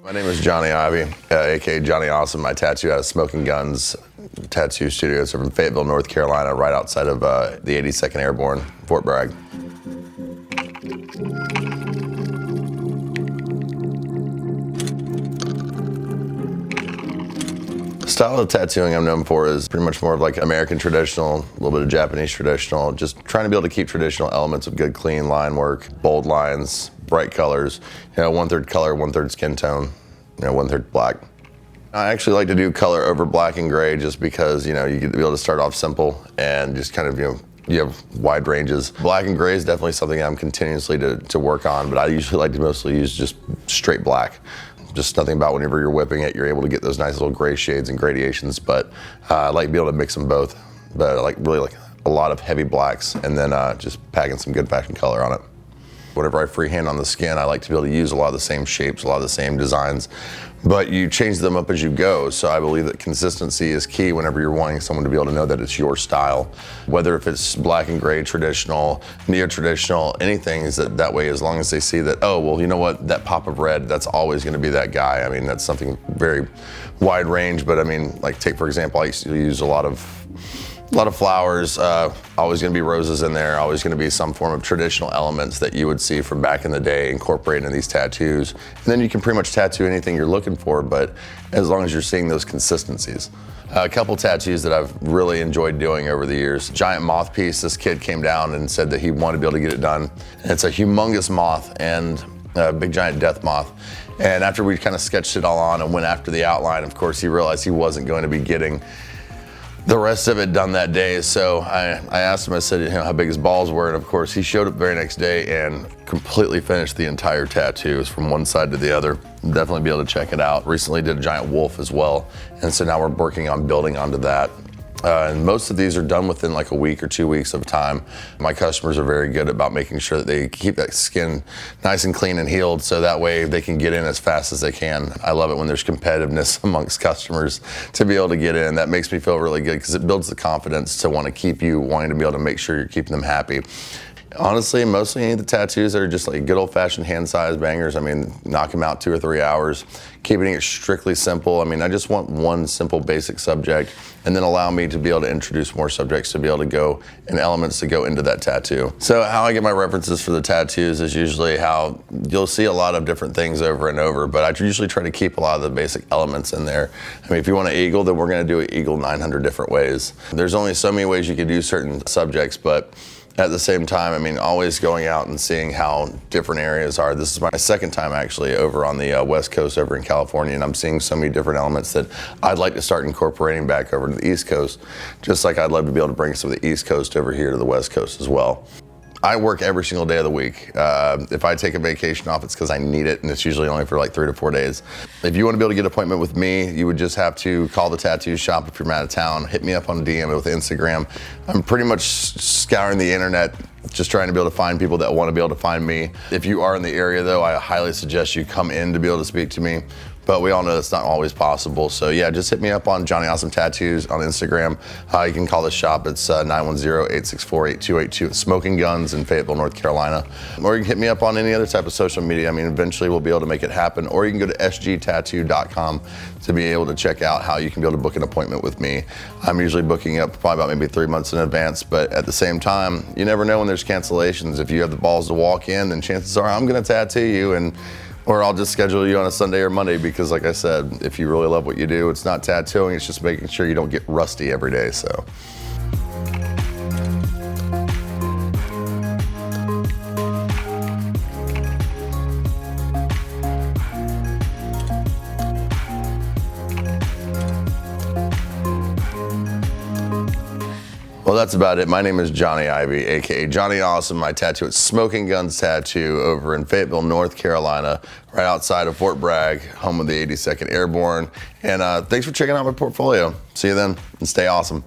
My name is Johnny Ivy, aka Johnny Awesome. I tattoo out of Smoking Guns Tattoo Studios over in Fayetteville, North Carolina, right outside of the 82nd Airborne, Fort Bragg. The style of tattooing I'm known for is pretty much more of like American traditional, a little bit of Japanese traditional, just trying to be able to keep traditional elements of good, clean line work, bold lines, bright colors, 1/3 color, 1/3 skin tone, 1/3 black. I actually like to do color over black and gray just because, you get to be able to start off simple and just kind of, you have wide ranges. Black and gray is definitely something I'm continuously to work on, but I usually like to mostly use just straight black. Just nothing about whenever you're whipping it, you're able to get those nice little gray shades and gradations, but I like to be able to mix them both. But I really like a lot of heavy blacks and then just packing some good fashion color on it. Whenever I freehand on the skin, I like to be able to use a lot of the same shapes, a lot of the same designs, but you change them up as you go. So I believe that consistency is key whenever you're wanting someone to be able to know that it's your style. Whether if it's black and gray, traditional, neo-traditional, anything is that way, as long as they see that, oh, well, you know what, that pop of red, that's always gonna be that guy. I mean, that's something very wide range, but I mean, like take for example, I used to use a lot of flowers, always gonna be roses in there, always gonna be some form of traditional elements that you would see from back in the day incorporated in these tattoos. And then you can pretty much tattoo anything you're looking for, but as long as you're seeing those consistencies. A couple tattoos that I've really enjoyed doing over the years. Giant moth piece, this kid came down and said that he wanted to be able to get it done. And it's a humongous moth and a big giant death moth. And after we kind of sketched it all on and went after the outline, of course, he realized he wasn't going to be getting the rest of it done that day. So I asked him, I said, how big his balls were, and of course he showed up the very next day and completely finished the entire tattoo. It was from one side to the other. Definitely be able to check it out. Recently did a giant wolf as well, and so now we're working on building onto that. And most of these are done within like a week or 2 weeks of time. My customers are very good about making sure that they keep that skin nice and clean and healed, so that way they can get in as fast as they can. I love it when there's competitiveness amongst customers to be able to get in. That makes me feel really good because it builds the confidence to want to keep you wanting to be able to make sure you're keeping them happy. Honestly, mostly any of the tattoos that are just like good old-fashioned hand-sized bangers. I mean, knock them out 2 or 3 hours, keeping it strictly simple. I mean, I just want one simple basic subject and then allow me to be able to introduce more subjects to be able to go and elements to go into that tattoo. So how I get my references for the tattoos is usually how you'll see a lot of different things over and over, but I usually try to keep a lot of the basic elements in there. I mean, if you want an eagle, then we're gonna do an eagle 900 different ways. There's only so many ways you can do certain subjects, but at the same time, I mean, always going out and seeing how different areas are. This is my second time actually over on the West Coast over in California, and I'm seeing so many different elements that I'd like to start incorporating back over to the East Coast, just like I'd love to be able to bring some of the East Coast over here to the West Coast as well. I work every single day of the week. If I take a vacation off, it's because I need it, and it's usually only for like 3 to 4 days. If you want to be able to get an appointment with me, you would just have to call the tattoo shop if you're out of town. Hit me up on DM with Instagram. I'm pretty much scouring the internet, just trying to be able to find people that want to be able to find me. If you are in the area though, I highly suggest you come in to be able to speak to me. But we all know that's not always possible. So yeah, just hit me up on Johnny Awesome Tattoos on Instagram. You can call the shop. It's 910-864-8282 at Smoking Guns in Fayetteville, North Carolina. Or you can hit me up on any other type of social media. I mean, eventually we'll be able to make it happen. Or you can go to sgtattoo.com to be able to check out how you can be able to book an appointment with me. I'm usually booking up probably about maybe 3 months in advance, but at the same time, you never know when there's cancellations. If you have the balls to walk in, then chances are I'm gonna tattoo you, or I'll just schedule you on a Sunday or Monday, because like I said, if you really love what you do, it's not tattooing, it's just making sure you don't get rusty every day, so. Well, that's about it. My name is Johnny Ivy, aka Johnny Awesome. I tattoo at Smoking Guns Tattoo over in Fayetteville, North Carolina, right outside of Fort Bragg, home of the 82nd Airborne. And thanks for checking out my portfolio. See you then, and stay awesome.